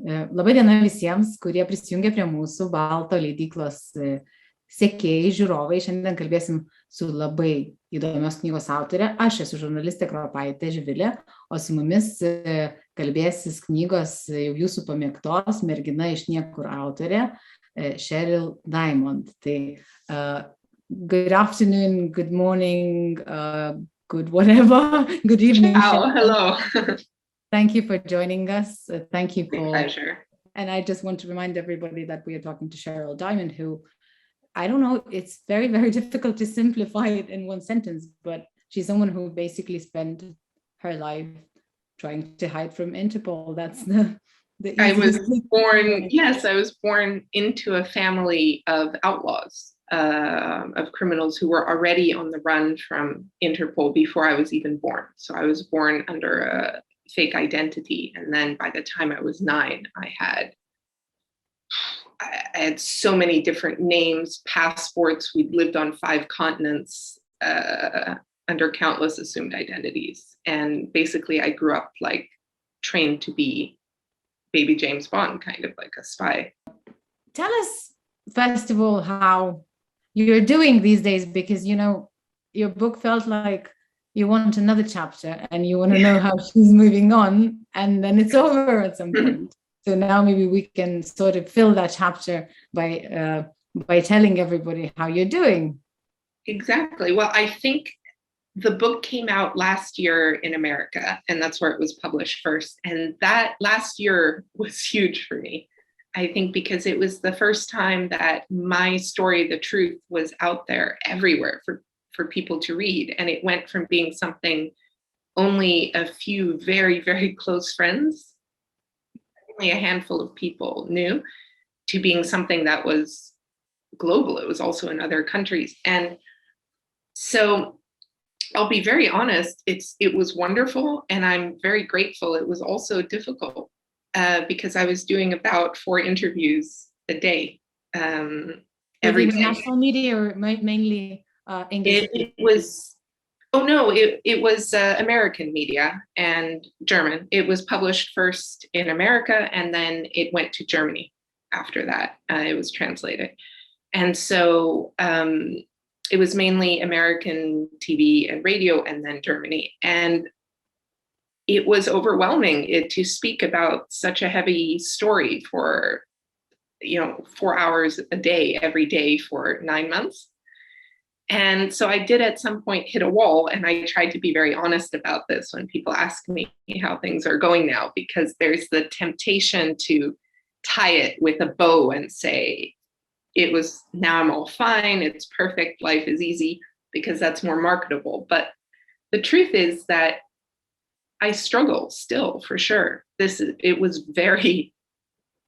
Labai diena visiems, kurie prisijungia prie mūsų BALTO leidyklos sekėjai, žiūrovai. Šiandien kalbėsim su labai įdomios knygos autorė. Aš esu žurnalistė Kropaitė Živilė, o su mumis kalbėsis knygos jau jūsų pamėgtos Mergina iš niekur autorė Cheryl Diamond. Tai good afternoon, good morning, good whatever, good evening. Ciao, hello. Thank you for joining us. Thank you for... My pleasure. And I just want to remind everybody that we are talking to Cheryl Diamond, who, I don't know, it's very, very difficult to simplify it in one sentence, but she's someone who basically spent her life trying to hide from Interpol. That's the I was born into a family of outlaws, of criminals who were already on the run from Interpol before I was even born. So I was born under a fake identity. And then by the time I was 9, I had so many different names, passports. We'd lived on 5 continents under countless assumed identities. And basically I grew up like trained to be baby James Bond, kind of like a spy. Tell us, first of all, how you're doing these days, because, you know, your book felt like you want another chapter and you want to know how she's moving on, and then it's over at some point. So now maybe we can sort of fill that chapter by telling everybody how you're doing. Exactly. Well, I think the book came out last year in America, and that's where it was published first. And that last year was huge for me, I think, because it was the first time that my story, the truth, was out there everywhere for people to read. And it went from being something only a few very, very close friends, only a handful of people knew, to being something that was global. It was also in other countries. And so I'll be very honest, it was wonderful, and I'm very grateful. It was also difficult because I was doing about 4 interviews a day, every day. National media or mainly English? It was American media and German. It was published first in America, and then it went to Germany after that. It was translated. And so it was mainly American TV and radio, and then Germany. And it was overwhelming to speak about such a heavy story for, 4 hours a day, every day for 9 months. And so I did at some point hit a wall, and I tried to be very honest about this when people ask me how things are going now, because there's the temptation to tie it with a bow and say, now I'm all fine, it's perfect, life is easy, because that's more marketable. But the truth is that I struggle still, for sure. It was very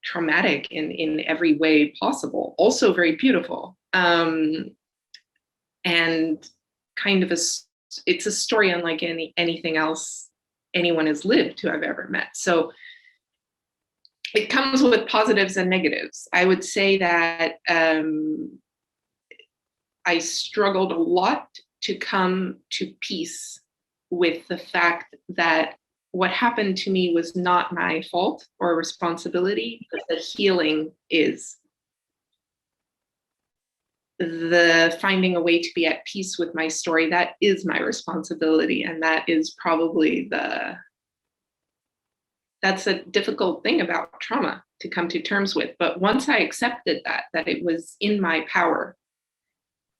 traumatic in every way possible, also very beautiful. And kind of it's a story unlike anything else anyone has lived who I've ever met. So it comes with positives and negatives. I would say that I struggled a lot to come to peace with the fact that what happened to me was not my fault or responsibility, but the healing is. The finding a way to be at peace with my story, that is my responsibility. And that is probably that's a difficult thing about trauma to come to terms with. But once I accepted that it was in my power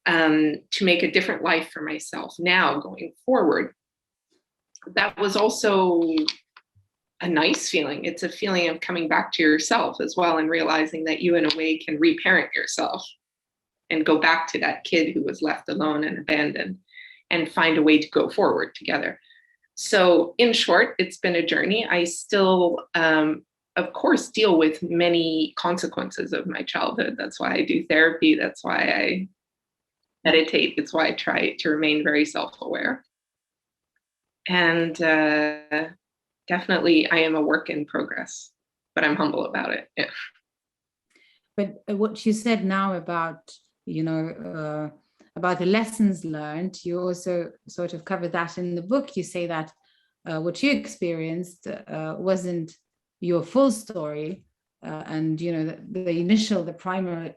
to make a different life for myself now going forward, that was also a nice feeling. It's a feeling of coming back to yourself as well, and realizing that you in a way can reparent yourself and go back to that kid who was left alone and abandoned, and find a way to go forward together. So in short, it's been a journey. I still, of course, deal with many consequences of my childhood. That's why I do therapy. That's why I meditate. It's why I try to remain very self-aware. And definitely I am a work in progress, but I'm humble about it. Yeah. But what you said now about, about the lessons learned, you also sort of cover that in the book. You say that what you experienced wasn't your full story, and the primary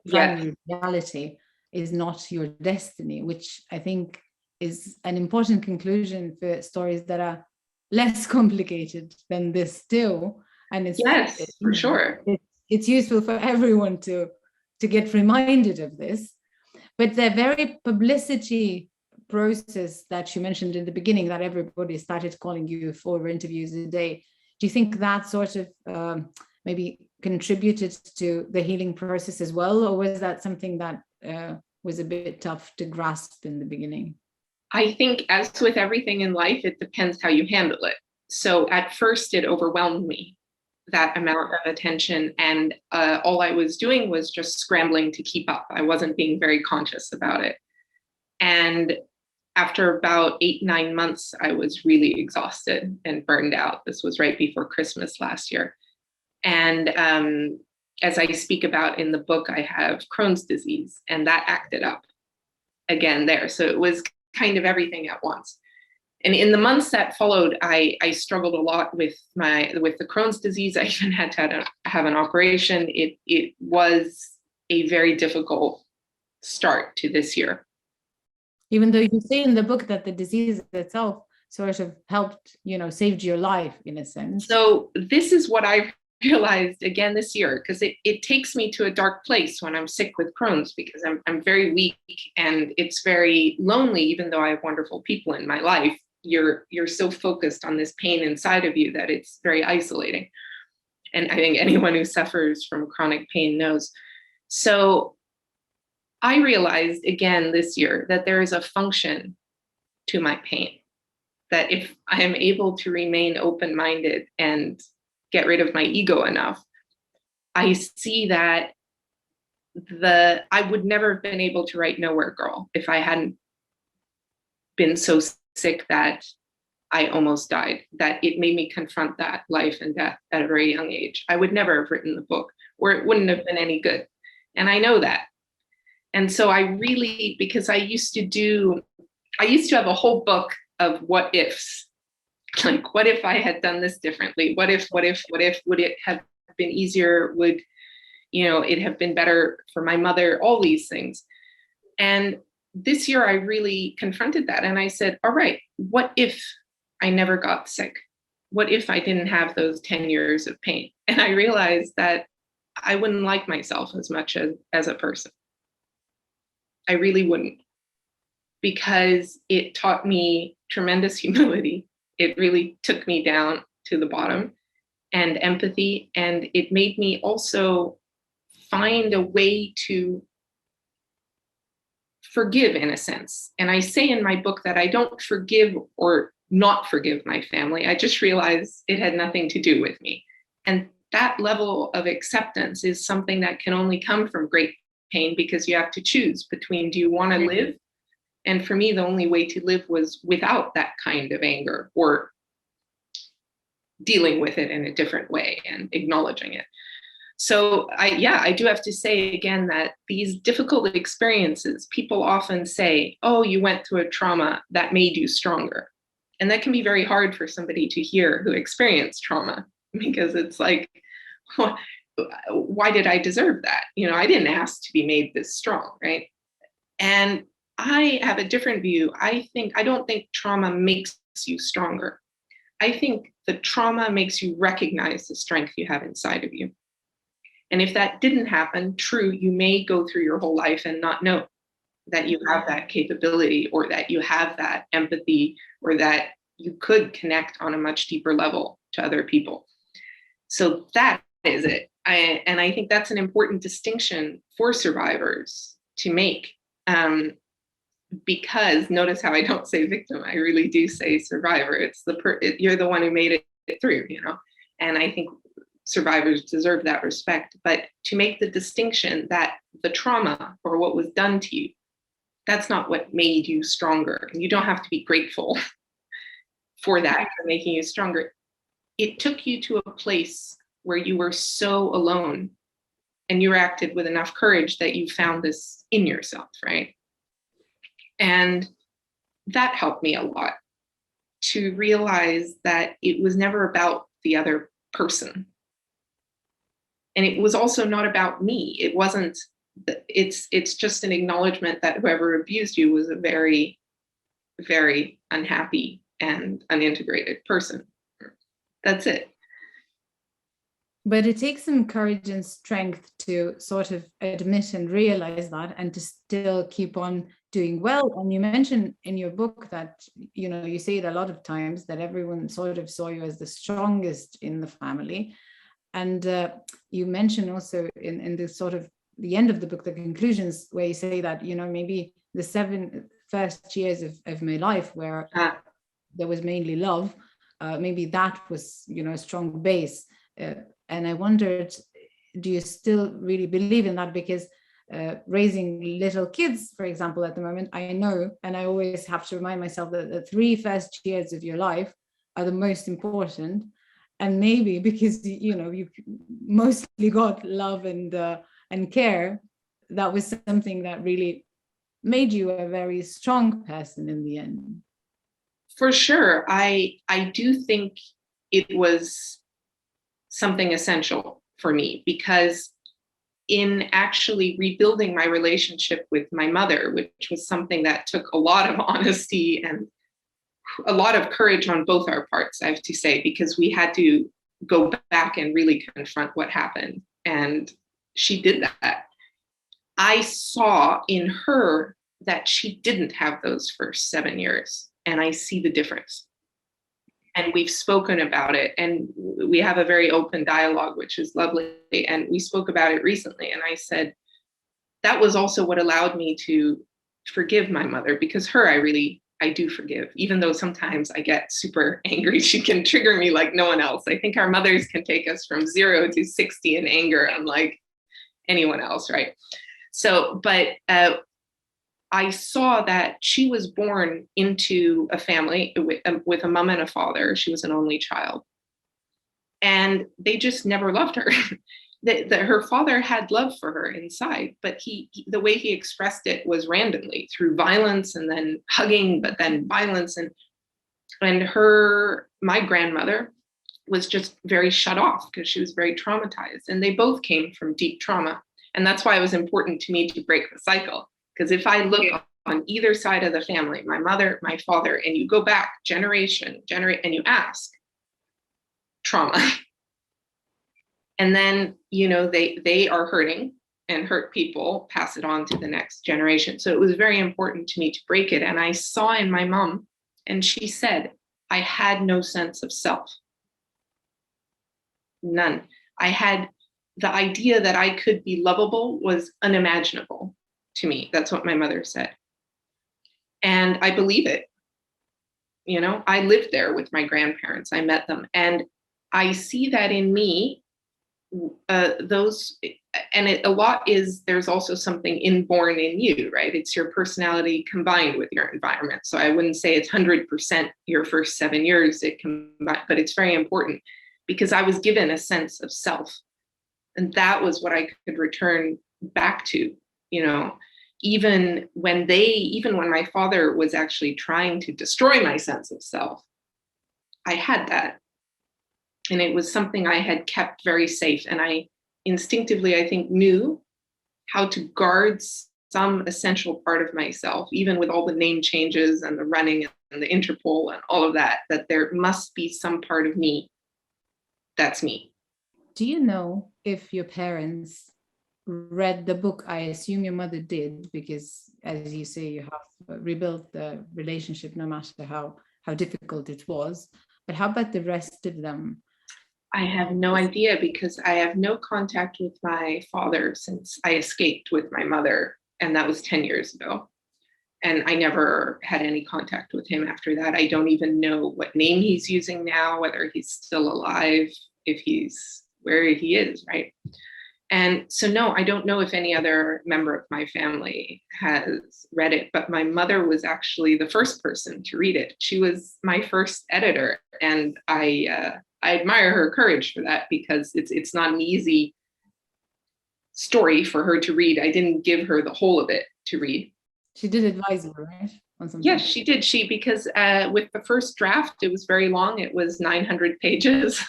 reality is not your destiny, which I think is an important conclusion for stories that are less complicated than this still. And it's for sure. It's useful for everyone to get reminded of this. But the very publicity process that you mentioned in the beginning, that everybody started calling you 4 interviews a day, do you think that sort of maybe contributed to the healing process as well? Or was that something that was a bit tough to grasp in the beginning? I think, as with everything in life, it depends how you handle it. So at first it overwhelmed me, that amount of attention, and all I was doing was just scrambling to keep up. I wasn't being very conscious about it. And after about 8-9 months, I was really exhausted and burned out. This was right before Christmas last year. And as I speak about in the book, I have Crohn's disease, and that acted up again there. So it was kind of everything at once. And in the months that followed, I struggled a lot with the Crohn's disease. I even had to have an operation. It was a very difficult start to this year. Even though you say in the book that the disease itself sort of helped, saved your life in a sense. So this is what I realized again this year, because it takes me to a dark place when I'm sick with Crohn's, because I'm very weak and it's very lonely. Even though I have wonderful people in my life, you're so focused on this pain inside of you that it's very isolating. And I think anyone who suffers from chronic pain knows. So I realized again this year that there is a function to my pain, that if I am able to remain open-minded and get rid of my ego enough, I see that I would never have been able to write Nowhere Girl if I hadn't been so sick that I almost died, that it made me confront that life and death at a very young age. I would never have written the book, or it wouldn't have been any good. And I know that. And so I really, because I used to have a whole book of what ifs. Like, what if I had done this differently? What if, would it have been easier? Would, it have been better for my mother? All these things. And this year I really confronted that. And I said, all right, what if I never got sick? What if I didn't have those 10 years of pain? And I realized that I wouldn't like myself as much as a person. I really wouldn't, because it taught me tremendous humility. It really took me down to the bottom, and empathy. And it made me also find a way to forgive, in a sense. And I say in my book that I don't forgive or not forgive my family. I just realized it had nothing to do with me. And that level of acceptance is something that can only come from great pain, because you have to choose between, do you want to live? And for me, the only way to live was without that kind of anger, or dealing with it in a different way and acknowledging it. So I do have to say again that these difficult experiences, people often say, oh, you went through a trauma that made you stronger. And that can be very hard for somebody to hear who experienced trauma, because it's like, why did I deserve that? I didn't ask to be made this strong, right? And I have a different view. I don't think trauma makes you stronger. I think the trauma makes you recognize the strength you have inside of you. And if that didn't happen, true, you may go through your whole life and not know that you have that capability, or that you have that empathy, or that you could connect on a much deeper level to other people. So that is it. And I think that's an important distinction for survivors to make. Because notice how I don't say victim, I really do say survivor. It's you're the one who made it through, and I think survivors deserve that respect. But to make the distinction that the trauma, or what was done to you, that's not what made you stronger. And you don't have to be grateful for that, for making you stronger. It took you to a place where you were so alone, and you acted with enough courage that you found this in yourself, right? And that helped me a lot, to realize that it was never about the other person. And it was also not about me. It wasn't, it's just an acknowledgement that whoever abused you was a very, very unhappy and unintegrated person. That's it. But it takes some courage and strength to sort of admit and realize that, and to still keep on doing well. And you mentioned in your book that, you know, you say it a lot of times, that everyone sort of saw you as the strongest in the family. And you mentioned also in the sort of the end of the book, the conclusions, where you say that, you know, maybe the 7 first years of my life where there was mainly love, maybe that was, you know, a strong base. And I wondered, do you still really believe in that? Because raising little kids, for example, at the moment, I know, and I always have to remind myself that the 3 first years of your life are the most important. And maybe because, you know, you mostly got love and care, that was something that really made you a very strong person in the end. For sure. I do think it was something essential for me, because in actually rebuilding my relationship with my mother, which was something that took a lot of honesty and a lot of courage on both our parts, I have to say, because we had to go back and really confront what happened. And she did that. I saw in her that she didn't have those first 7 years, and I see the difference. And we've spoken about it, and we have a very open dialogue, which is lovely. And we spoke about it recently. And I said, that was also what allowed me to forgive my mother, because her, I do forgive, even though sometimes I get super angry. She can trigger me like no one else. I think our mothers can take us from 0 to 60 in anger, unlike anyone else, right? So, but I saw that she was born into a family with a mom and a father. She was an only child. And they just never loved her. Her father had love for her inside, but the way he expressed it was randomly, through violence, and then hugging, but then violence. And my grandmother was just very shut off because she was very traumatized. And they both came from deep trauma. And that's why it was important to me to break the cycle. Because if I look on either side of the family, my mother, my father, and you go back generation, and you ask, trauma. And then, you know, they are hurting, and hurt people pass it on to the next generation. So it was very important to me to break it. And I saw in my mom, and she said, I had no sense of self. None. I had the idea that I could be lovable was unimaginable to me. That's what my mother said. And I believe it. You know, I lived there with my grandparents. I met them. And I see that in me, there's also something inborn in you, right? It's your personality combined with your environment. So I wouldn't say it's 100% your first 7 years, but it's very important, because I was given a sense of self. And that was what I could return back to, you know, even when my father was actually trying to destroy my sense of self, I had that. And it was something I had kept very safe. And I instinctively, I think, knew how to guard some essential part of myself, even with all the name changes and the running and the Interpol and all of that there must be some part of me that's me. Do you know if your parents read the book? I assume your mother did, because as you say, you have rebuilt the relationship no matter how difficult it was. But how about the rest of them? I have no idea, because I have no contact with my father since I escaped with my mother, and that was 10 years ago. And I never had any contact with him after that. I don't even know what name he's using now, whether he's still alive, if he's where he is, right? And so, no, I don't know if any other member of my family has read it, but my mother was actually the first person to read it. She was my first editor, and I admire her courage for that, because it's not an easy story for her to read. I didn't give her the whole of it to read. She did advise you, right? On something. Yes, she did. Because with the first draft, it was very long. It was 900 pages.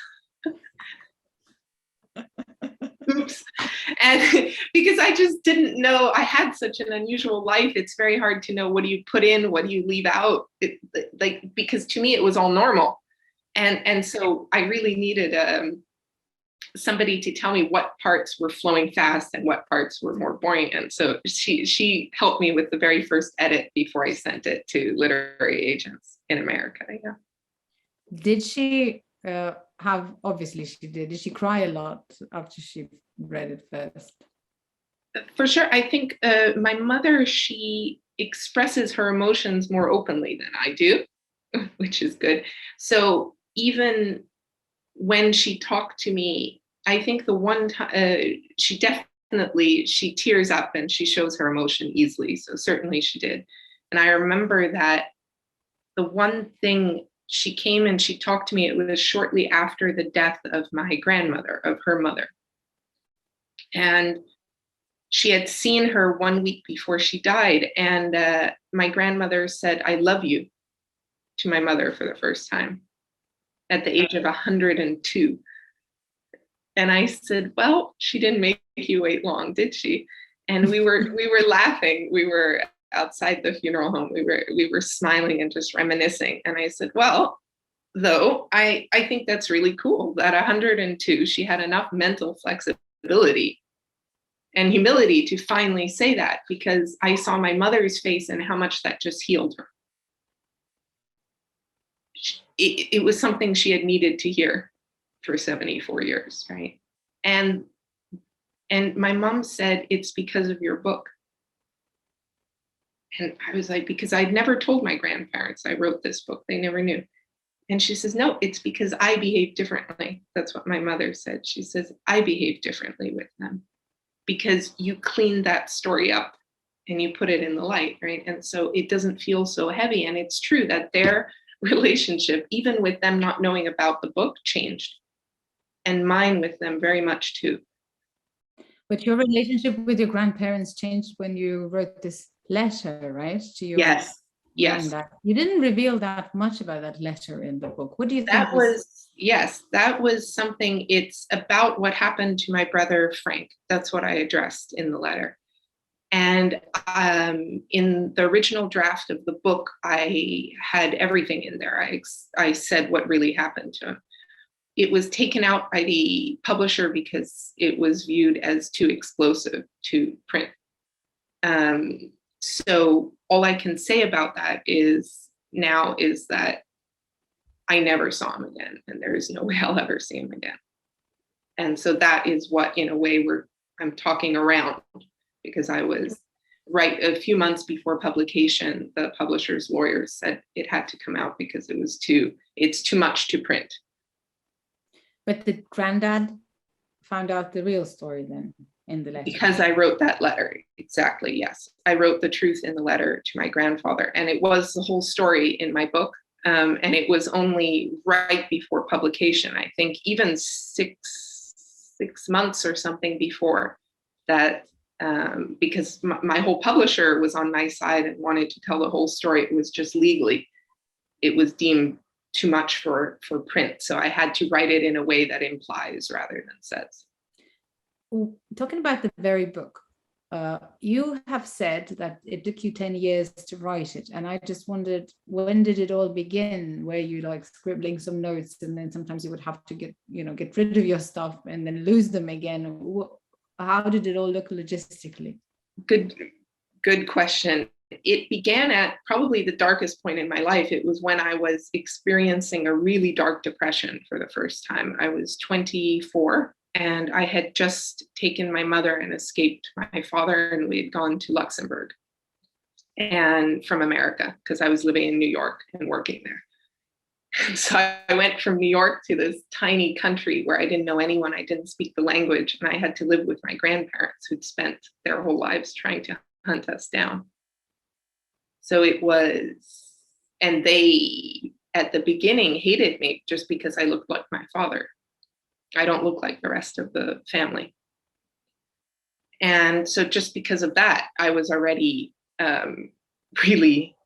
Oops. And because I just didn't know, I had such an unusual life. It's very hard to know, what do you put in, what do you leave out? Because to me, it was all normal. And so I really needed somebody to tell me what parts were flowing fast and what parts were more boring. And so she helped me with the very first edit before I sent it to literary agents in America. Yeah. Did she obviously she did she cry a lot after she read it first? For sure. I think my mother, she expresses her emotions more openly than I do, which is good. So even when she talked to me, I think the one time she tears up and she shows her emotion easily. So certainly she did. And I remember that the one thing, she came and she talked to me, it was shortly after the death of my grandmother, of her mother. And she had seen her 1 week before she died. And my grandmother said, "I love you," to my mother for the first time at the age of 102. And I said, "Well, she didn't make you wait long, did she?" And we were laughing. We were outside the funeral home. We were smiling and just reminiscing. And I said, "Well, though, I think that's really cool that 102, she had enough mental flexibility and humility to finally say that, because I saw my mother's face and how much that just healed her." It was something she had needed to hear for 74 years, right? And my mom said, "It's because of your book." And I was like, because I'd never told my grandparents I wrote this book. They never knew. And she says, "No, it's because I behave differently." That's what my mother said. She says, "I behave differently with them because you clean that story up and you put it in the light, right? And so it doesn't feel so heavy." And it's true that their relationship, even with them not knowing about the book, changed. And mine with them very much too. But your relationship with your grandparents changed when you wrote this letter, right? To your Yes. granddad. You didn't reveal that much about that letter in the book. What do you think? That was something. It's about what happened to my brother Frank. That's what I addressed in the letter. And in the original draft of the book, I had everything in there. I said what really happened to him. It was taken out by the publisher because it was viewed as too explosive to print. So all I can say about that is that I never saw him again, and there is no way I'll ever see him again. And so that is what, in a way, I'm talking around, because I was right a few months before publication. The publisher's lawyers said it had to come out because it's too much to print. But the granddad found out the real story then in the letter? Because I wrote that letter. Exactly, yes. I wrote the truth in the letter to my grandfather, and it was the whole story in my book. And it was only right before publication, I think even six months or something before that, because my whole publisher was on my side and wanted to tell the whole story. It was just legally, it was deemed too much for print. So I had to write it in a way that implies rather than says. Talking about the very book, you have said that it took you 10 years to write it. And I just wondered, when did it all begin? Were you like scribbling some notes and then sometimes you would have to get rid of your stuff and then lose them again? How did it all look logistically? Good question. It began at probably the darkest point in my life. It was when I was experiencing a really dark depression for the first time. I was 24 and I had just taken my mother and escaped my father, and we had gone to Luxembourg and from America, because I was living in New York and working there. And so I went from New York to this tiny country where I didn't know anyone. I didn't speak the language, and I had to live with my grandparents who'd spent their whole lives trying to hunt us down. So it was, and they at the beginning hated me just because I looked like my father. I don't look like the rest of the family. And so just because of that, I was already really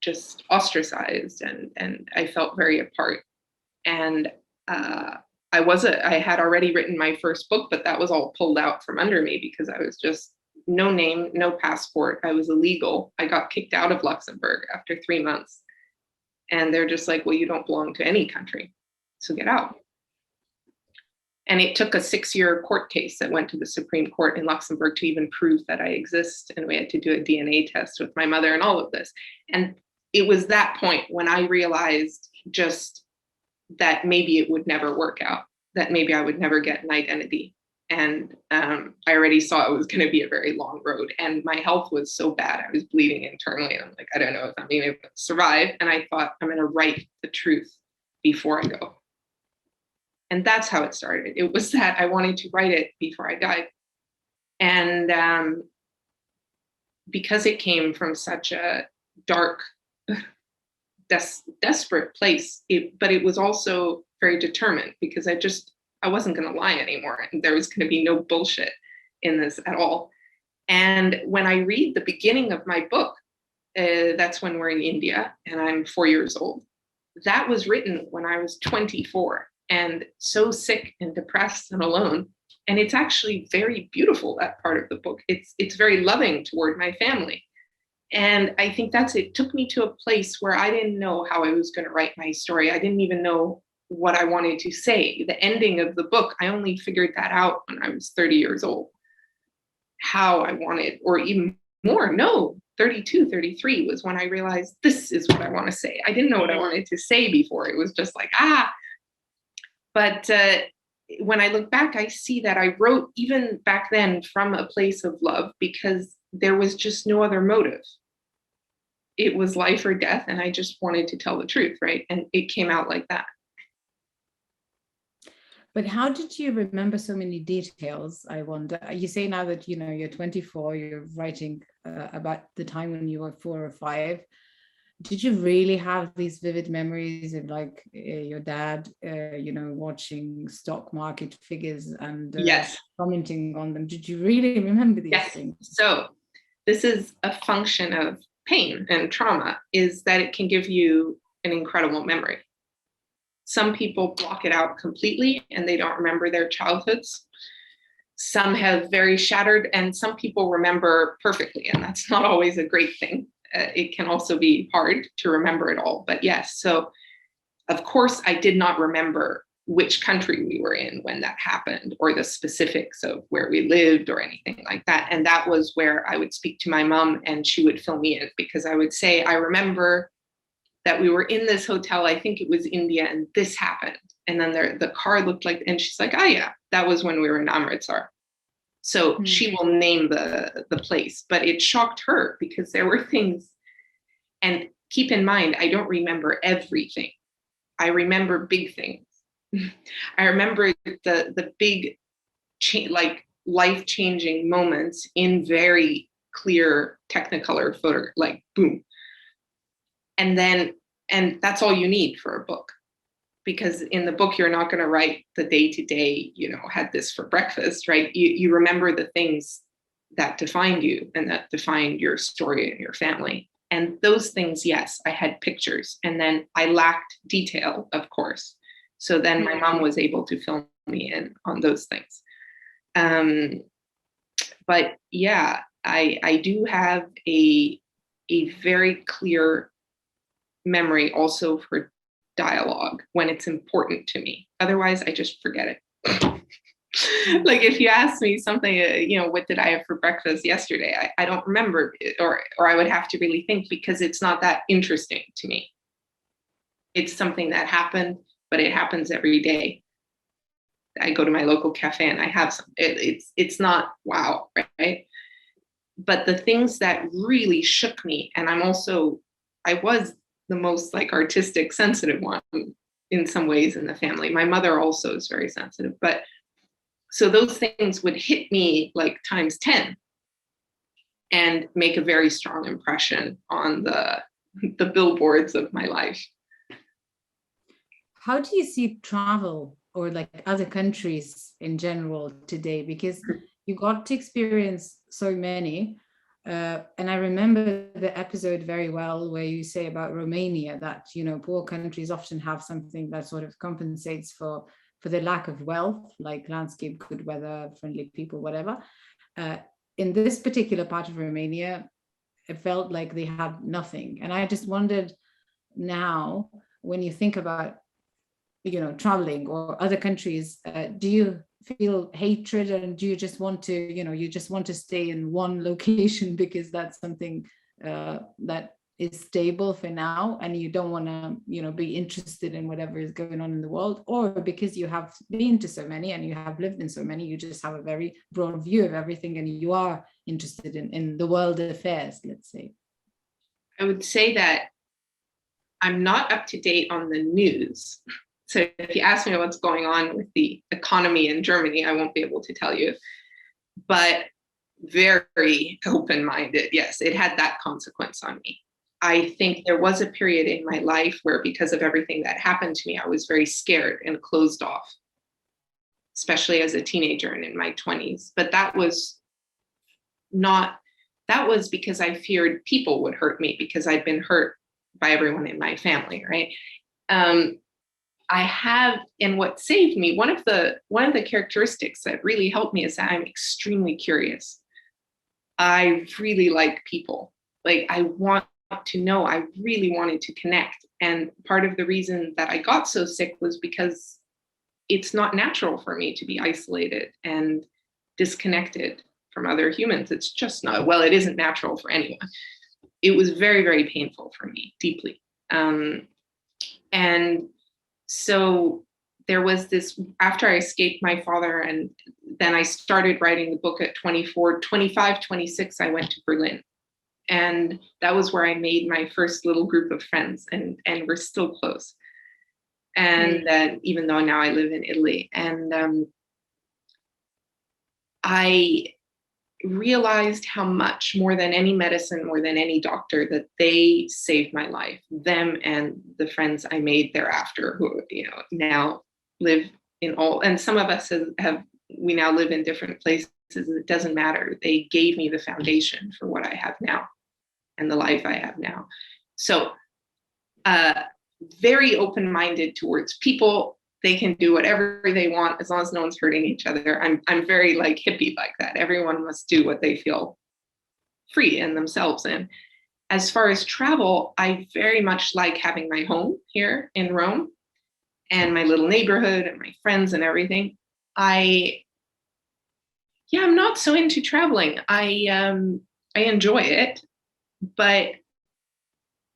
just ostracized, and I felt very apart. And I had already written my first book, but that was all pulled out from under me because I was just no name, no passport. I was illegal. I got kicked out of Luxembourg after 3 months. And they're just like, well, you don't belong to any country, so get out. And it took a 6-year court case that went to the Supreme Court in Luxembourg to even prove that I exist. And we had to do a DNA test with my mother and all of this. And it was that point when I realized just that maybe it would never work out, that maybe I would never get an identity. And I already saw it was going to be a very long road. And my health was so bad. I was bleeding internally. And I'm like, I don't know if I'm able to survive. And I thought, I'm going to write the truth before I go. And that's how it started. It was that I wanted to write it before I died. And because it came from such a dark, desperate place, but it was also very determined, because I wasn't going to lie anymore. And there was going to be no bullshit in this at all. And when I read the beginning of my book, that's when we're in India and I'm 4 years old. That was written when I was 24 and so sick and depressed and alone. And it's actually very beautiful, that part of the book. It's very loving toward my family. And I think it took me to a place where I didn't know how I was going to write my story. I didn't even know what I wanted to say. The ending of the book, I only figured that out when I was 30 years old, how I wanted, or even more, 32, 33 was when I realized this is what I want to say. I didn't know what I wanted to say before. It was just like, But when I look back, I see that I wrote even back then from a place of love, because there was just no other motive. It was life or death, and I just wanted to tell the truth, right? And it came out like that. But how did you remember so many details, I wonder? You say now that, you're 24, you're writing about the time when you were 4 or 5. Did you really have these vivid memories of your dad, watching stock market figures and yes, commenting on them? Did you really remember these things? So this is a function of pain and trauma, is that it can give you an incredible memory. Some people block it out completely and they don't remember their childhoods. Some have very shattered, and some people remember perfectly, and that's not always a great thing. It can also be hard to remember it all. But yes, so of course I did not remember which country we were in when that happened, or the specifics of where we lived or anything like that. And that was where I would speak to my mom and she would fill me in, because I would say, I remember that we were in this hotel, I think it was India, and this happened. And then the car looked like, and she's like, yeah, that was when we were in Amritsar. So she will name the place, but it shocked her because there were things. And keep in mind, I don't remember everything. I remember big things. I remember the big, life-changing moments in very clear Technicolor photo, like boom. And that's all you need for a book. Because in the book, you're not going to write the day-to-day, had this for breakfast, right? You remember the things that defined you and that defined your story and your family. And those things, yes, I had pictures. And then I lacked detail, of course. So then my mom was able to fill me in on those things. But yeah, I do have a very clear memory also for dialogue when it's important to me. Otherwise, I just forget it. Like if you ask me something, what did I have for breakfast yesterday? I don't remember it, or I would have to really think, because it's not that interesting to me. It's something that happened, but it happens every day. I go to my local cafe and I have some. It's not wow, right? But the things that really shook me, and I was the most artistic, sensitive one in some ways in the family. My mother also is very sensitive, but so those things would hit me times 10 and make a very strong impression on the billboards of my life. How do you see travel or other countries in general today? Because you got to experience so many. And I remember the episode very well where you say about Romania that, poor countries often have something that sort of compensates for for the lack of wealth, like landscape, good weather, friendly people, whatever. In this particular part of Romania, it felt like they had nothing. And I just wondered now, when you think about, traveling or other countries, do you feel hatred, and do you just want to, you just want to stay in one location because that's something that is stable for now, and you don't want to, be interested in whatever is going on in the world? Or because you have been to so many and you have lived in so many, you just have a very broad view of everything and you are interested in the world affairs, let's say? I would say that I'm not up to date on the news. So if you ask me what's going on with the economy in Germany, I won't be able to tell you. But very open-minded, yes, it had that consequence on me. I think there was a period in my life where, because of everything that happened to me, I was very scared and closed off, especially as a teenager and in my 20s. But that was because I feared people would hurt me, because I'd been hurt by everyone in my family, right? I have, and what saved me, one of the characteristics that really helped me is that I'm extremely curious. I really like people. Like, I want to know, I really wanted to connect. And part of the reason that I got so sick was because it's not natural for me to be isolated and disconnected from other humans. It's just not, well, it isn't natural for anyone. It was very, very painful for me, deeply. And so there was this, after I escaped my father, and then I started writing the book at 24, 25, 26, I went to Berlin. And that was where I made my first little group of friends, and we're still close. And even though now I live in Italy, and I realized how much, more than any medicine, more than any doctor, that they saved my life, them and the friends I made thereafter, who, now live in all, and some of us we now live in different places. It doesn't matter. They gave me the foundation for what I have now and the life I have now. So very open-minded towards people. They can do whatever they want as long as no one's hurting each other. I'm very like hippie like that. Everyone must do what they feel free in themselves. And as far as travel, I very much like having my home here in Rome and my little neighborhood and my friends and everything. I'm not so into traveling. I enjoy it, but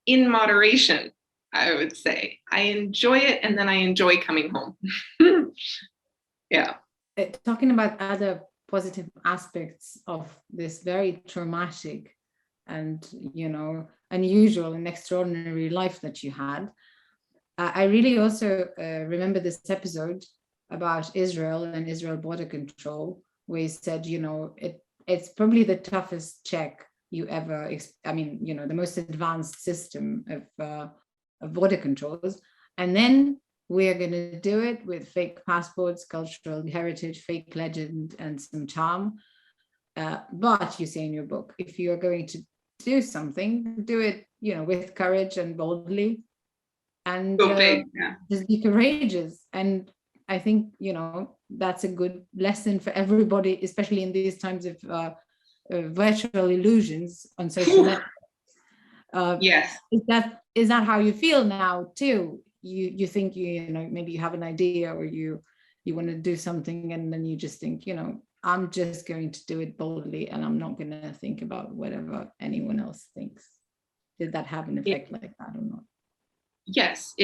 in moderation, I would say. I enjoy it, and then I enjoy coming home. Yeah. Talking about other positive aspects of this very traumatic and, unusual and extraordinary life that you had, I really also remember this episode about Israel and Israel border control, where you said, it's probably the toughest check you ever, the most advanced system of border controls. And then we're going to do it with fake passports, cultural heritage, fake legend, and some charm. But you say in your book, if you're going to do something, do it, with courage and boldly, and just be courageous. And I think, that's a good lesson for everybody, especially in these times of virtual illusions on social networks. Yes. Is that how you feel now too? You think maybe you have an idea, or you want to do something, and then you just think, I'm just going to do it boldly, and I'm not going to think about whatever anyone else thinks. Did that have an effect like that or not? Yes,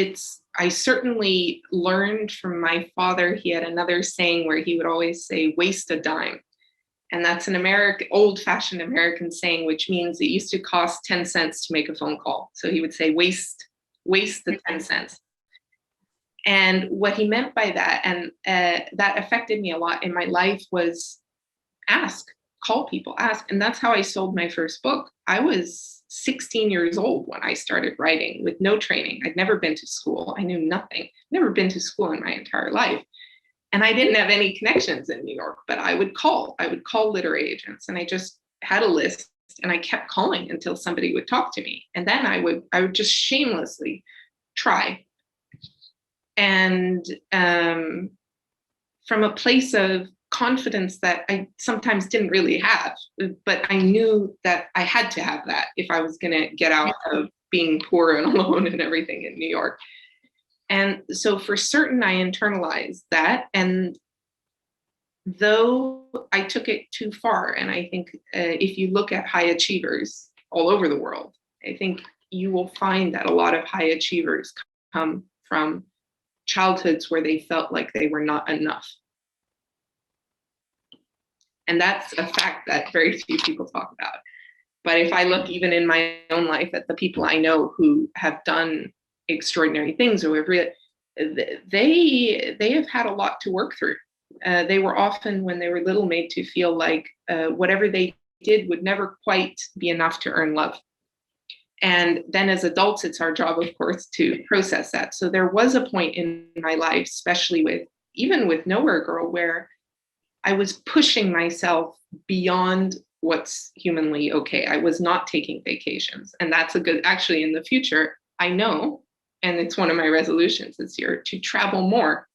I certainly learned from my father. He had another saying where he would always say, waste a dime. And that's an old-fashioned American saying, which means it used to cost 10 cents to make a phone call. So he would say, waste the 10 cents. And what he meant by that, and that affected me a lot in my life, was call people, ask. And that's how I sold my first book. I was 16 years old when I started writing with no training. I'd never been to school. I knew nothing. Never been to school in my entire life. And I didn't have any connections in New York, but I would call literary agents, and I just had a list, and I kept calling until somebody would talk to me. And then I would just shamelessly try. And from a place of confidence that I sometimes didn't really have, but I knew that I had to have that if I was going to get out of being poor and alone and everything in New York. And so for certain, I internalized that. And though I took it too far, and I think if you look at high achievers all over the world, I think you will find that a lot of high achievers come from childhoods where they felt like they were not enough. And that's a fact that very few people talk about. But if I look even in my own life at the people I know who have done extraordinary things, or they have had a lot to work through. They were often, when they were little, made to feel like whatever they did would never quite be enough to earn love. And then as adults, it's our job, of course, to process that. So there was a point in my life, especially even with Nowhere Girl, where I was pushing myself beyond what's humanly okay. I was not taking vacations. And that's actually in the future, I know, and it's one of my resolutions this year, to travel more,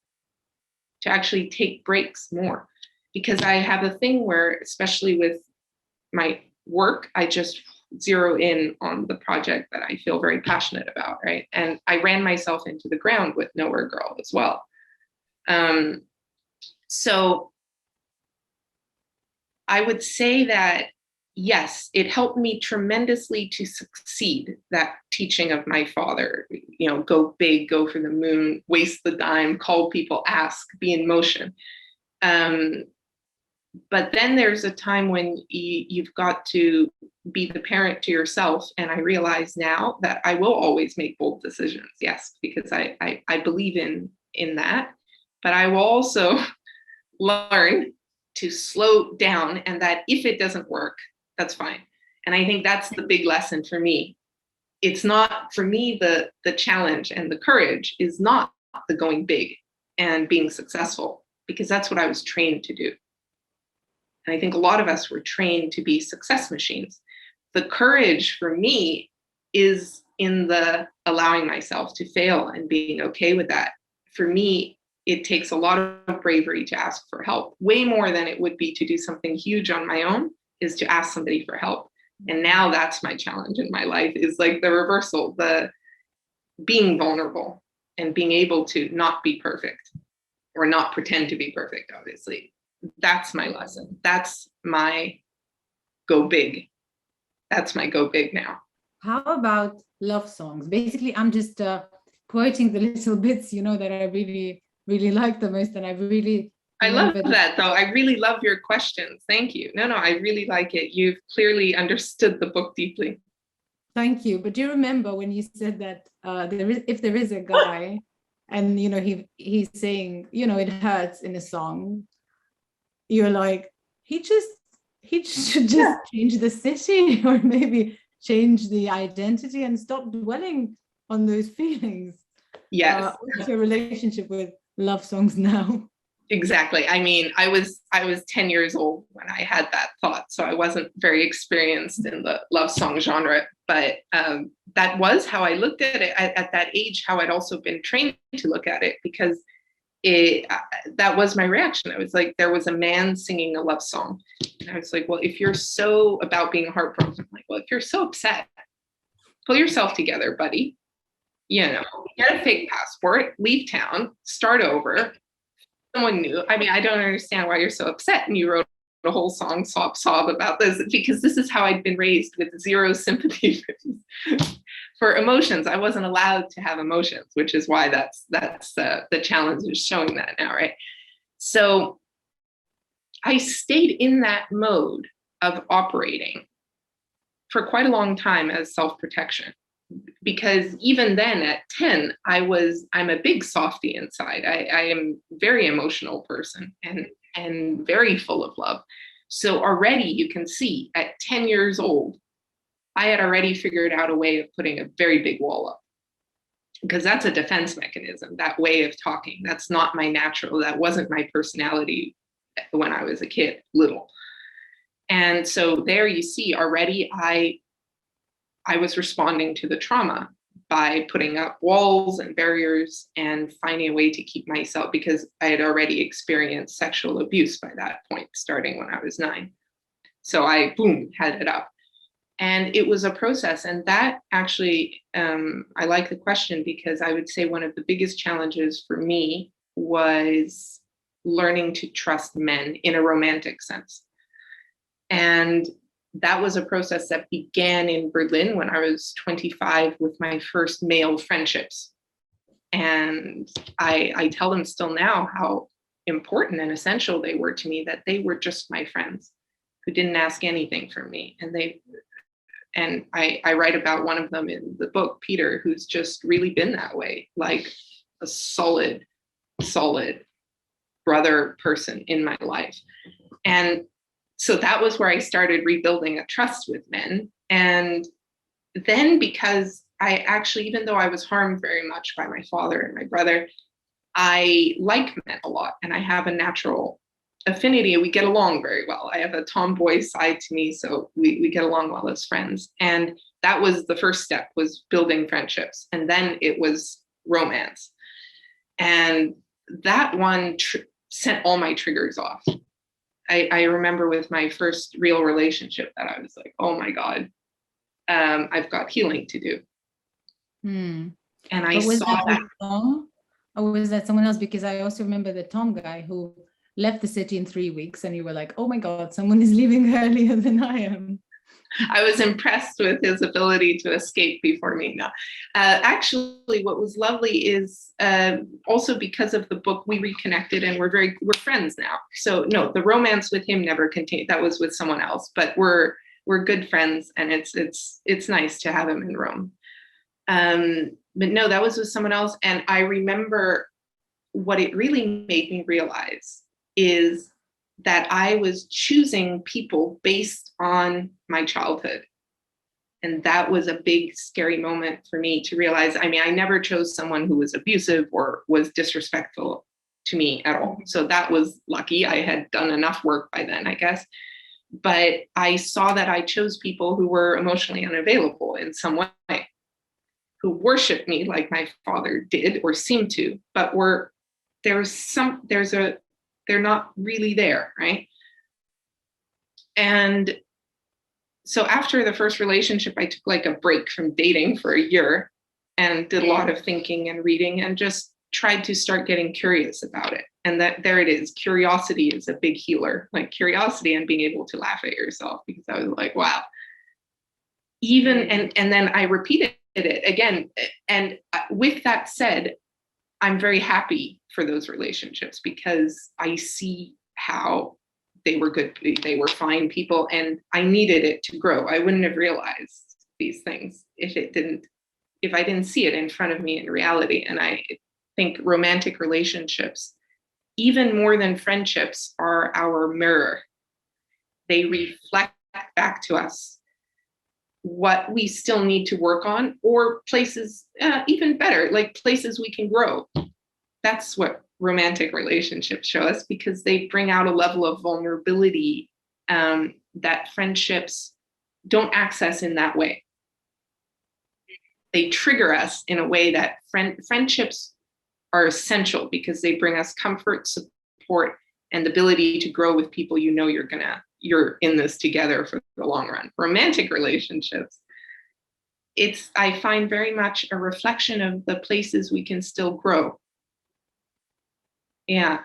to actually take breaks more. Because I have a thing where, especially with my work, I just zero in on the project that I feel very passionate about, right? And I ran myself into the ground with Nowhere Girl as well. So I would say that, yes, it helped me tremendously to succeed, that teaching of my father, go big, go for the moon, waste the dime, call people, ask, be in motion. But then there's a time when you've got to be the parent to yourself. And I realize now that I will always make bold decisions. Yes, because I believe in that. But I will also learn to slow down, and that if it doesn't work, that's fine. And I think that's the big lesson for me. It's not, for me, the challenge and the courage is not the going big and being successful, because that's what I was trained to do. And I think a lot of us were trained to be success machines. The courage for me is in the allowing myself to fail and being okay with that. For me, it takes a lot of bravery to ask for help, way more than it would be to do something huge on my own, is to ask somebody for help. And now that's my challenge in my life, is like the reversal, the being vulnerable and being able to not be perfect, or not pretend to be perfect, obviously. That's my lesson. That's my go big. That's my go big now. How about love songs? Basically, I'm just quoting the little bits, that I really, really like the most. And I love that, though. I really love your questions. Thank you. No, I really like it. You've clearly understood the book deeply. Thank you. But do you remember when you said that if there is a guy and, he's saying, it hurts in a song, you're like, he should just change the city, or maybe change the identity and stop dwelling on those feelings. Yes. What's your relationship with love songs now? Exactly. I mean, I was 10 years old when I had that thought, so I wasn't very experienced in the love song genre, but that was how I looked at it at that age, how I'd also been trained to look at it, because that was my reaction. I was like, there was a man singing a love song. And I was like, well, if you're so about being heartbroken, I'm like, well, if you're so upset, pull yourself together, buddy. Get a fake passport, leave town, start over. Someone new. I mean, I don't understand why you're so upset. And you wrote a whole song, sob about this, because this is how I'd been raised, with zero sympathy for emotions. I wasn't allowed to have emotions, which is why that's the challenge is showing that now, right? So I stayed in that mode of operating for quite a long time as self-protection, because even then at 10, I'm a big softie inside. I am a very emotional person and very full of love. So already you can see at 10 years old, I had already figured out a way of putting a very big wall up, because that's a defense mechanism, that way of talking. That's not my natural, that wasn't my personality when I was a kid, little. And so there you see already I was responding to the trauma, by putting up walls and barriers and finding a way to keep myself, because I had already experienced sexual abuse by that point, starting when I was 9. So I, boom, had it up. And it was a process. And that actually, I like the question, because I would say one of the biggest challenges for me was learning to trust men in a romantic sense. And that was a process that began in Berlin when I was 25 with my first male friendships. And I tell them still now how important and essential they were to me, that they were just my friends who didn't ask anything from me. And I write about one of them in the book, Peter, who's just really been that way, like a solid brother person in my life. And so that was where I started rebuilding a trust with men. And then, because I actually, even though I was harmed very much by my father and my brother, I like men a lot, and I have a natural affinity, and we get along very well. I have a tomboy side to me, so we get along well as friends. And that was the first step, was building friendships. And then it was romance. And that one sent all my triggers off. I remember with my first real relationship that I was like, oh my God, I've got healing to do. And I saw that. Tom, or was that someone else? Because I also remember the Tom guy who left the city in 3 weeks, and you were like, oh my God, someone is leaving earlier than I am. I was impressed with his ability to escape before me. No, actually, what was lovely is also because of the book, we reconnected, and we're friends now. So no, the romance with him never continued. That was with someone else, but we're good friends, and it's nice to have him in Rome. But no, that was with someone else, and I remember what it really made me realize is that I was choosing people based on my childhood. And that was a big, scary moment for me to realize. I mean, I never chose someone who was abusive or was disrespectful to me at all. So that was lucky. I had done enough work by then, I guess. But I saw that I chose people who were emotionally unavailable in some way, who worshiped me like my father did or seemed to, but they're not really there, right? And so after the first relationship, I took like a break from dating for a year and did a lot of thinking and reading, and just tried to start getting curious about it. And that there it is. Curiosity is a big healer, like curiosity and being able to laugh at yourself, because I was like, wow. And then I repeated it again. And with that said, I'm very happy for those relationships, because I see how they were good, they were fine people, and I needed it to grow. I wouldn't have realized these things if I didn't see it in front of me in reality. And I think romantic relationships, even more than friendships, are our mirror. They reflect back to us what we still need to work on, or places, even better, like places we can grow. That's what romantic relationships show us, because they bring out a level of vulnerability that friendships don't access in that way. They trigger us in a way that friendships are essential, because they bring us comfort, support, and the ability to grow with people you know you're in this together for the long run. Romantic relationships, I find very much a reflection of the places we can still grow. Yeah.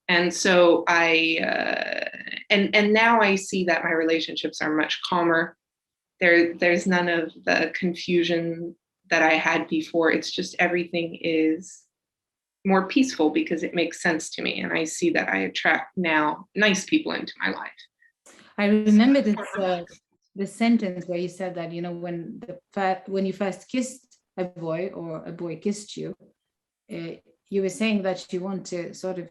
And so and now I see that my relationships are much calmer. There's none of the confusion that I had before. It's just everything is more peaceful, because it makes sense to me. And I see that I attract now nice people into my life. I remember the sentence where you said that, when you first kissed a boy, or a boy kissed you, you were saying that you want to sort of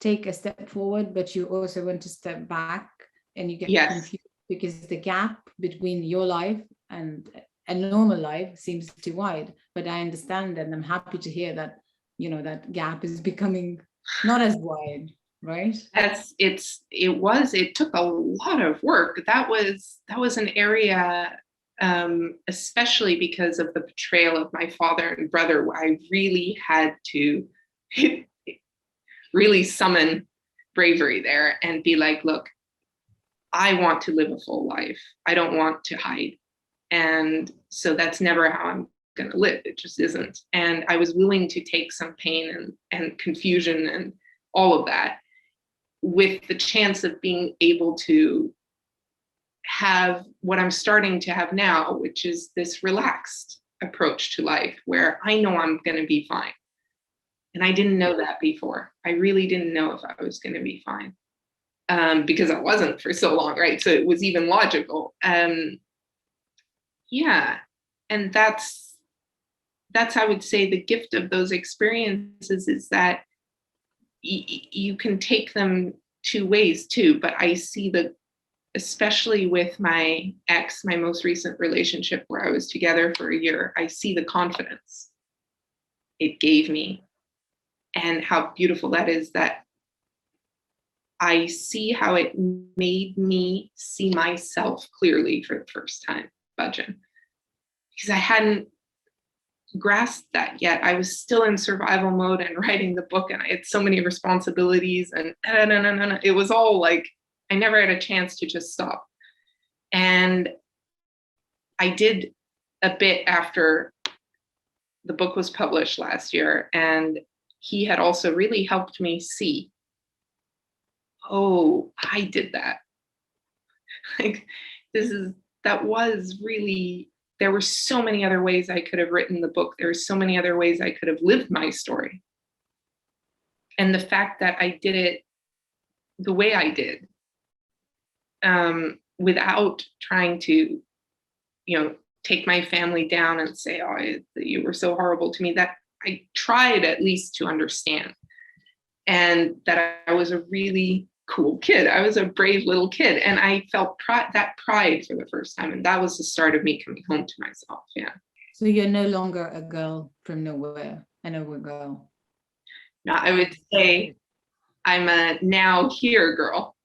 take a step forward, but you also want to step back, and you get confused because the gap between your life and a normal life seems too wide. But I understand, and I'm happy to hear that, that gap is becoming not as wide, right? It took a lot of work. That was an area especially because of the betrayal of my father and brother, where I really had to really summon bravery there and be like, look, I want to live a full life. I don't want to hide. And so that's never how I'm going to live. It just isn't. And I was willing to take some pain and confusion and all of that, with the chance of being able to have what I'm starting to have now, which is this relaxed approach to life where I know I'm going to be fine. And I didn't know that before. I really didn't know if I was going to be fine, because I wasn't for so long, right? So it was even logical. Yeah. And that's, I would say, the gift of those experiences is that you can take them two ways too, but I see especially with my ex, my most recent relationship where I was together for a year, I see the confidence it gave me and how beautiful that is, that I see how it made me see myself clearly for the first time, Bajin, because I hadn't grasped that yet. I was still in survival mode and writing the book, and I had so many responsibilities, and it was all like I never had a chance to just stop. And I did a bit after the book was published last year, and he had also really helped me see, oh, I did that. Like, that was really, there were so many other ways I could have written the book. There were so many other ways I could have lived my story. And the fact that I did it the way I did, without trying to, take my family down and say, oh, you were so horrible to me, that I tried at least to understand. And that I was a really cool kid. I was a brave little kid. And I felt that pride for the first time. And that was the start of me coming home to myself. Yeah. So you're no longer a girl from nowhere, a nowhere girl. No, I would say I'm a now here girl.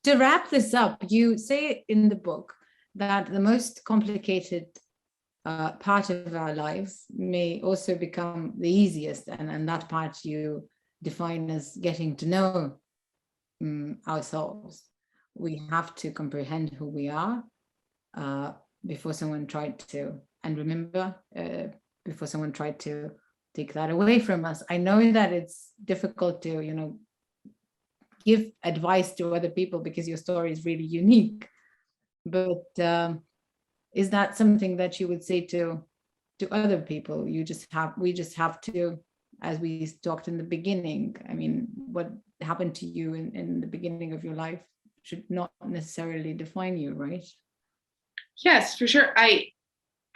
To wrap this up, you say in the book that the most complicated part of our lives may also become the easiest, and that part you define as getting to know ourselves. We have to comprehend who we are before someone tried to, and remember, before someone tried to take that away from us. I know that it's difficult to, give advice to other people because your story is really unique, but is that something that you would say to other people? We just have to, as we talked in the beginning, I mean, what happened to you in the beginning of your life should not necessarily define you, right? Yes, for sure. I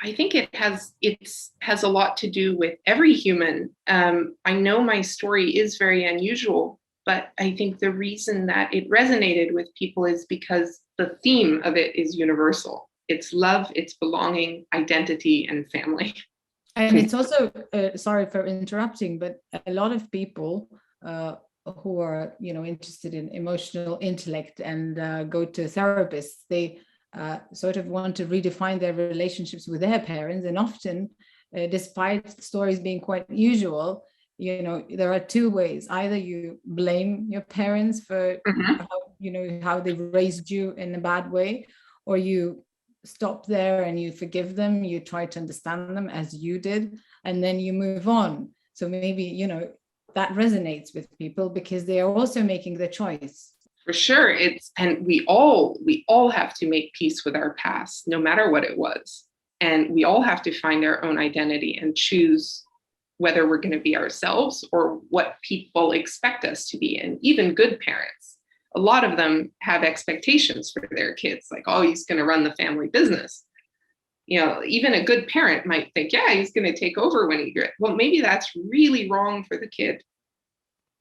think it has a lot to do with every human. I know my story is very unusual, but I think the reason that it resonated with people is because the theme of it is universal. It's love, it's belonging, identity, and family. And it's also, sorry for interrupting, but a lot of people who are, interested in emotional intellect and go to therapists, they sort of want to redefine their relationships with their parents. And often, despite stories being quite usual, there are two ways. Either you blame your parents for how they raised you in a bad way, or you stop there and you forgive them, you try to understand them as you did, and then you move on. So maybe, that resonates with people because they are also making the choice. For sure. And we all have to make peace with our past, no matter what it was. And we all have to find our own identity and choose whether we're going to be ourselves or what people expect us to be. And even good parents, a lot of them have expectations for their kids, like, oh, he's going to run the family business. Even a good parent might think, yeah, he's going to take over when he gets. Well, maybe that's really wrong for the kid.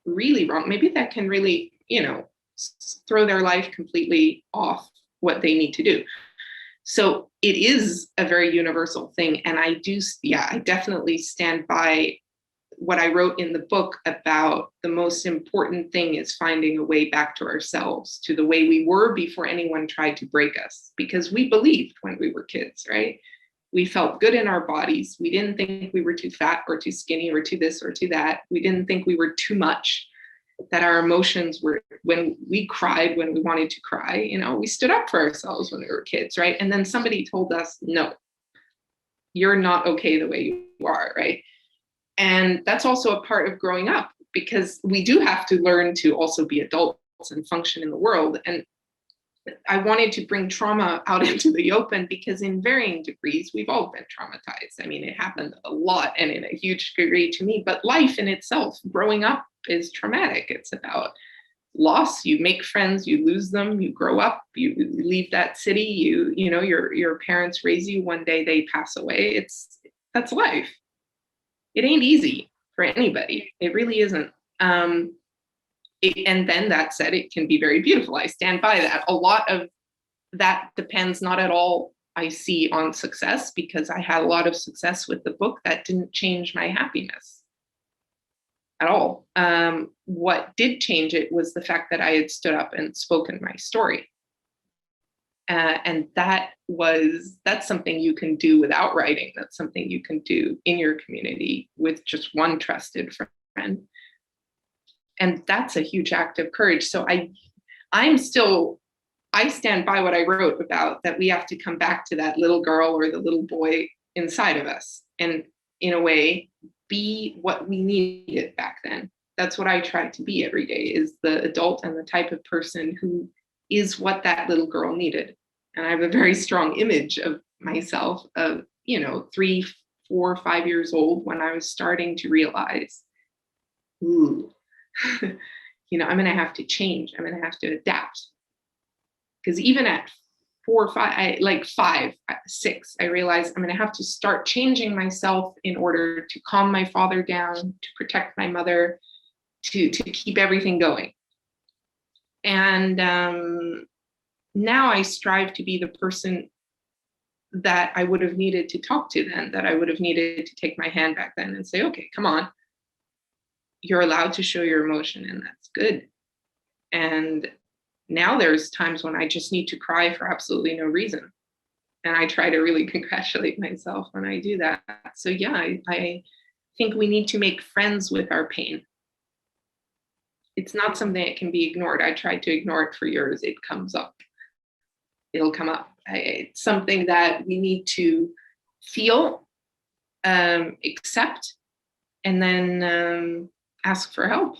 Really wrong. Maybe that can really, throw their life completely off what they need to do. So it is a very universal thing. And I definitely stand by what I wrote in the book about the most important thing is finding a way back to ourselves, to the way we were before anyone tried to break us, because we believed when we were kids, right? We felt good in our bodies. We didn't think we were too fat or too skinny or too this or too that. We didn't think we were too much, that our emotions were, when we cried, when we wanted to cry, you know, we stood up for ourselves when we were kids, right? And then somebody told us, no, you're not okay the way you are, right? And that's also a part of growing up, because we do have to learn to also be adults and function in the world. And I wanted to bring trauma out into the open, because in varying degrees, we've all been traumatized. I mean, it happened a lot and in a huge degree to me, but life in itself, growing up, is traumatic. It's about loss. You make friends, you lose them, you grow up, you leave that city, you know, your parents raise you, one day they pass away. That's life. It ain't easy for anybody. It really isn't. And then that said, it can be very beautiful. I stand by that. A lot of that depends not at all, I see, on success, because I had a lot of success with the book that didn't change my happiness at all. What did change it was the fact that I had stood up and spoken my story. And that's something you can do without writing. That's something you can do in your community with just one trusted friend. And that's a huge act of courage. So I stand by what I wrote about, that we have to come back to that little girl or the little boy inside of us, and in a way, be what we needed back then. That's what I try to be every day, is the adult and the type of person who is what that little girl needed. And I have a very strong image of myself of, 3, 4, 5 years old, when I was starting to realize, ooh, I'm going to have to change. I'm going to have to adapt. Because even at 4 or 5, 5, 6, I realized I'm going to have to start changing myself in order to calm my father down, to protect my mother, to keep everything going. And now I strive to be the person that I would have needed to talk to then, that I would have needed to take my hand back then and say, okay, come on. You're allowed to show your emotion, and that's good. And now there's times when I just need to cry for absolutely no reason. And I try to really congratulate myself when I do that. So yeah, I think we need to make friends with our pain. It's not something that can be ignored. I tried to ignore it for years. It comes up. It'll come up. It's something that we need to feel, accept, and then ask for help.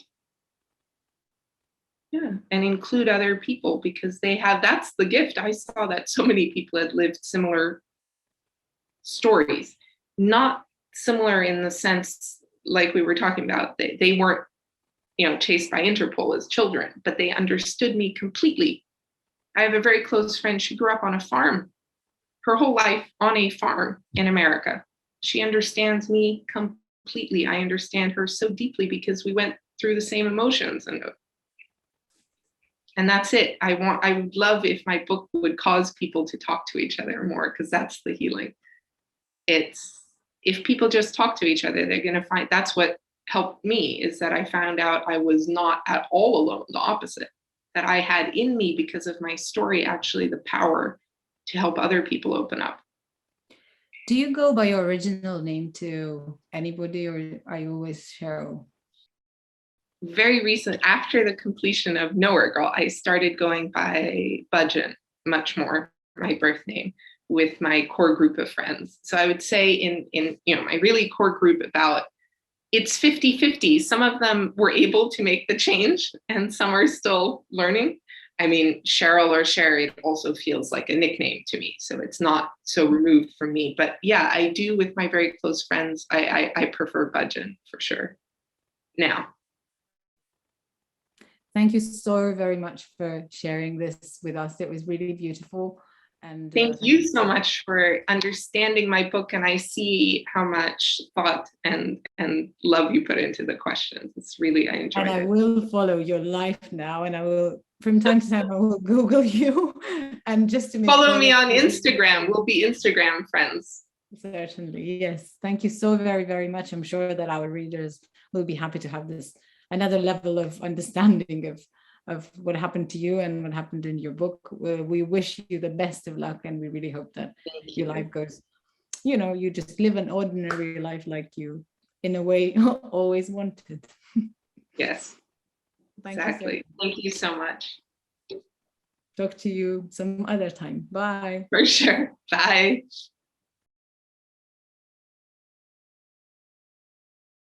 Yeah, and include other people, because that's the gift. I saw that so many people had lived similar stories, not similar in the sense like we were talking about. They weren't, chased by Interpol as children, but they understood me completely. I have a very close friend. She grew up on a farm, her whole life on a farm in America. She understands me completely. I understand her so deeply because we went through the same emotions, and that's it. I would love if my book would cause people to talk to each other more, because that's the healing. If people just talk to each other, they're going to find, that's what helped me, is that I found out I was not at all alone, the opposite, that I had in me, because of my story, actually the power to help other people open up. Do you go by your original name to anybody, or are you always Cheryl? Very recent, after the completion of Nowhere Girl, I started going by Budgeon much more, my birth name, with my core group of friends. So I would say in my really core group, it's 50-50. Some of them were able to make the change and some are still learning. I mean, Cheryl or Sherry also feels like a nickname to me, so it's not so removed from me. But yeah, I do with my very close friends. I prefer Budgeon for sure now. Thank you so very much for sharing this with us. It was really beautiful. And thank you so much for understanding my book. And I see how much thought and love you put into the questions. It's really, I enjoy it. And I will follow your life now, and I will, from time to time, I will Google you. And just to make follow me on Instagram. We'll be Instagram friends. Certainly, yes. Thank you so very, very much. I'm sure that our readers will be happy to have this another level of understanding of what happened to you and what happened in your book. We wish you the best of luck, and we really hope that your life goes, you just live an ordinary life like you, in a way, always wanted. Yes, exactly. Thank you so much. Talk to you some other time. Bye. For sure. Bye.